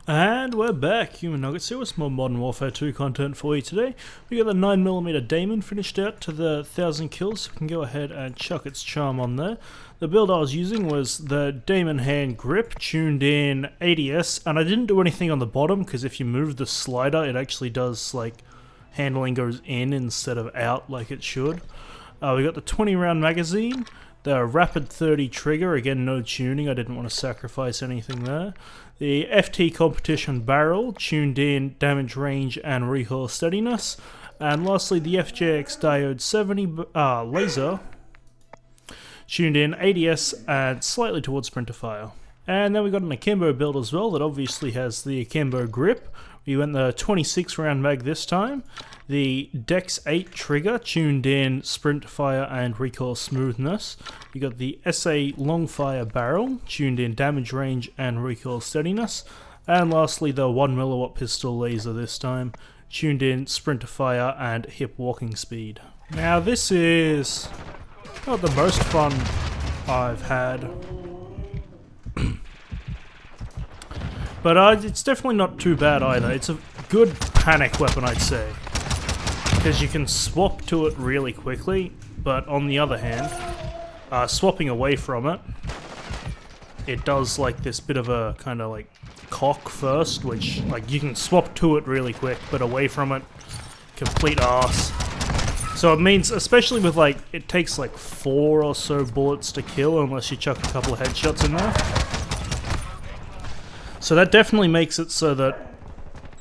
And we're back, Human Nuggets here with some more Modern Warfare 2 content for you today. We got the 9mm Daemon finished out to the 1000 kills, so we can go ahead and chuck its charm on there. The build I was using was the Daemon hand grip, tuned in ADS, and I didn't do anything on the bottom, because if you move the slider, it actually does, like, handling goes in instead of out like it should. We got the 20 round magazine, the rapid 30 trigger, again no tuning, I didn't want to sacrifice anything there. The FT competition barrel, tuned in damage range and recoil steadiness. And lastly the FJX diode 70 laser, tuned in ADS and slightly towards sprinter fire. And then we got an Akimbo build as well that obviously has the Akimbo grip. We went the 26 round mag this time. The Dex 8 trigger, tuned in sprint fire and recoil smoothness. You got the SA long fire barrel, tuned in damage range and recoil steadiness. And lastly the 1mm pistol laser this time, tuned in sprint fire and hip walking speed. Now this is not the most fun I've had. But it's definitely not too bad either. It's a good panic weapon, I'd say. Because you can swap to it really quickly, but on the other hand, swapping away from it, it does like this bit of a kind of like cock first, which like you can swap to it really quick, but away from it, complete arse. So it means, especially with like, it takes like 4 or so bullets to kill unless you chuck a couple of headshots in there. So that definitely makes it so that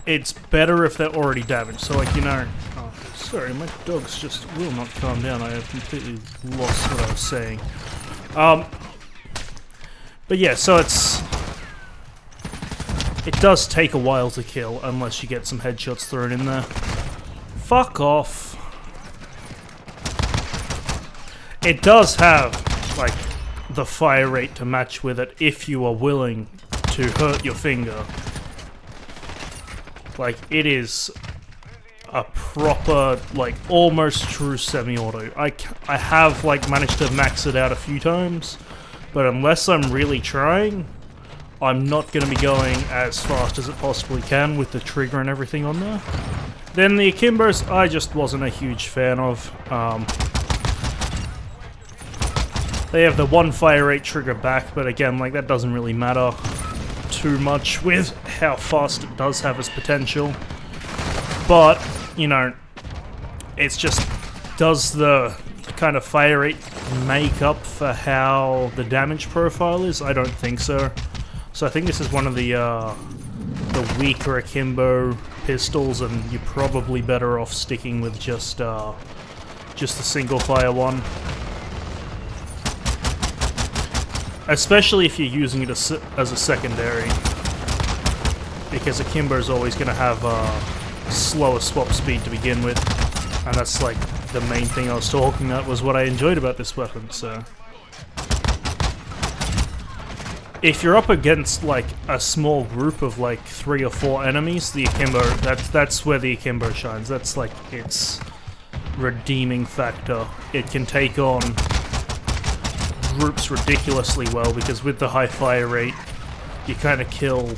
it's better if they're already damaged. So like, you know... Oh, sorry, my dogs just will not calm down. I have completely lost what I was saying. But yeah, so it does take a while to kill unless you get some headshots thrown in there. Fuck off. It does have, like, the fire rate to match with it if you are willing to hurt your finger. Like, it is a proper, like, almost true semi-auto. I have, like, managed to max it out a few times, but unless I'm really trying, I'm not going to be going as fast as it possibly can with the trigger and everything on there. Then the Akimbos, I just wasn't a huge fan of. They have the 1 fire rate trigger back, but again, like, that doesn't really matter too much with how fast it does have its potential. But, you know, it's just, does the kind of fire rate make up for how the damage profile is? I don't think so. So I think this is one of the weaker Akimbo pistols, and you're probably better off sticking with just the single fire one. Especially if you're using it as a secondary, because Akimbo is always going to have a slower swap speed to begin with, and that's like the main thing I was talking about, was what I enjoyed about this weapon. So if you're up against like a small group of like 3 or 4 enemies, the Akimbo, that's where the Akimbo shines. That's like its redeeming factor. It can take on groups ridiculously well, because with the high fire rate you kind of kill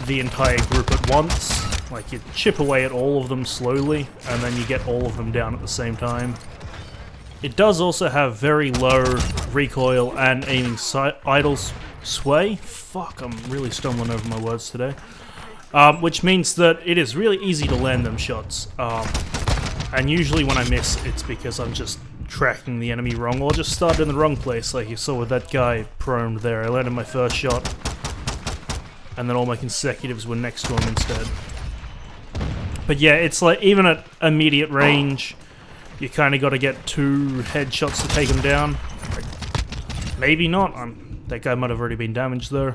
the entire group at once. Like, you chip away at all of them slowly and then you get all of them down at the same time. It does also have very low recoil and aiming idle sway. Fuck, I'm really stumbling over my words today. Which means that it is really easy to land them shots. And usually when I miss, it's because I'm just tracking the enemy wrong, or just started in the wrong place, like you saw with that guy prone there. I landed my first shot, and then all my consecutives were next to him instead. But yeah, it's like, even at immediate range, you kind of got to get 2 headshots to take him down. Like, maybe not. That guy might have already been damaged though.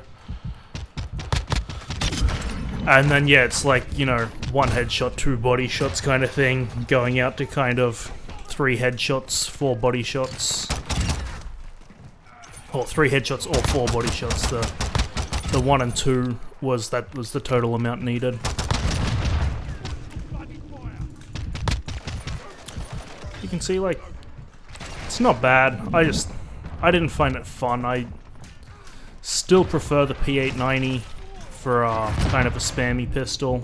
And then yeah, it's like, you know, 1 headshot, 2 body shots kind of thing, going out to kind of 3 headshots, 4 body shots. Or 3 headshots or 4 body shots. The 1 and 2 was the total amount needed. You can see, like, it's not bad. I didn't find it fun. I still prefer the P890 for kind of a spammy pistol.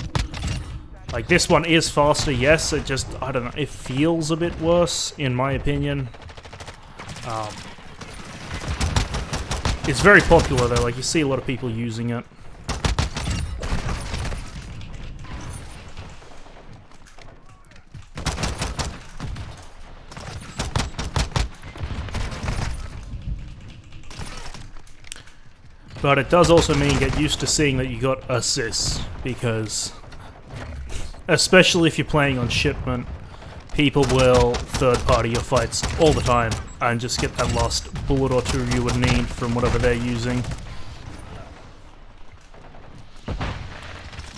Like, this one is faster, yes, it just, I don't know, it feels a bit worse, in my opinion. It's very popular though, like, you see a lot of people using it. But it does also mean get used to seeing that you got assists, because especially if you're playing on shipment, people will third-party your fights all the time and just get that last bullet or two you would need from whatever they're using.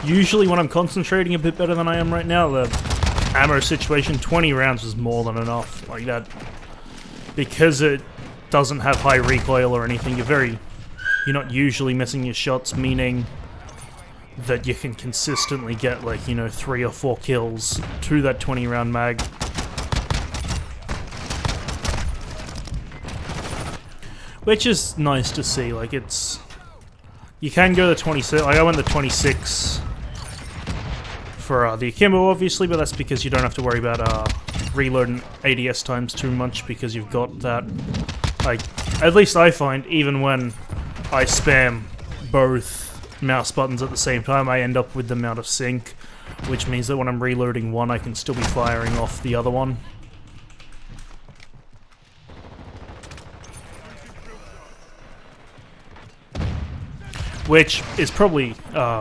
Usually when I'm concentrating a bit better than I am right now, the ammo situation, 20 rounds was more than enough. Like that, because it doesn't have high recoil or anything, you're not usually missing your shots, meaning that you can consistently get, like, you know, 3 or 4 kills to that 20 round mag. Which is nice to see, like, it's... You can go the 26, like I went the 26 for the Akimbo obviously, but that's because you don't have to worry about reloading ADS times too much, because you've got that, like, at least I find, even when I spam both mouse buttons at the same time, I end up with them out of sync, which means that when I'm reloading one, I can still be firing off the other one. Which is probably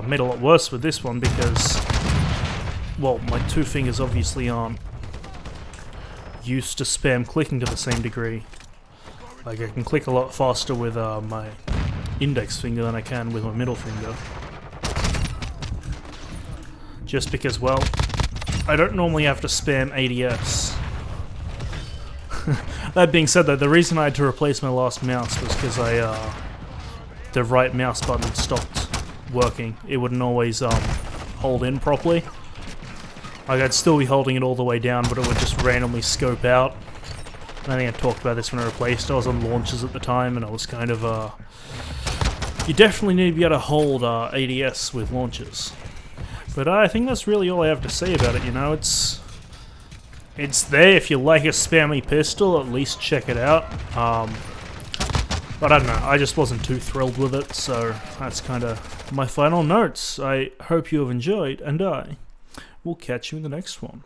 made a lot worse with this one because, well, my two fingers obviously aren't used to spam clicking to the same degree. Like, I can click a lot faster with my index finger than I can with my middle finger. Just because, well, I don't normally have to spam ADS. That being said though, the reason I had to replace my last mouse was because the right mouse button stopped working. It wouldn't always hold in properly. Like, I'd still be holding it all the way down, but it would just randomly scope out. And I think I talked about this when I replaced it. I was on launches at the time, and I was kind of you definitely need to be able to hold ADS with launches. But I think that's really all I have to say about it, you know, it's there. If you like a spammy pistol, at least check it out. But I don't know, I just wasn't too thrilled with it, so that's kind of my final notes. I hope you have enjoyed, and I will catch you in the next one.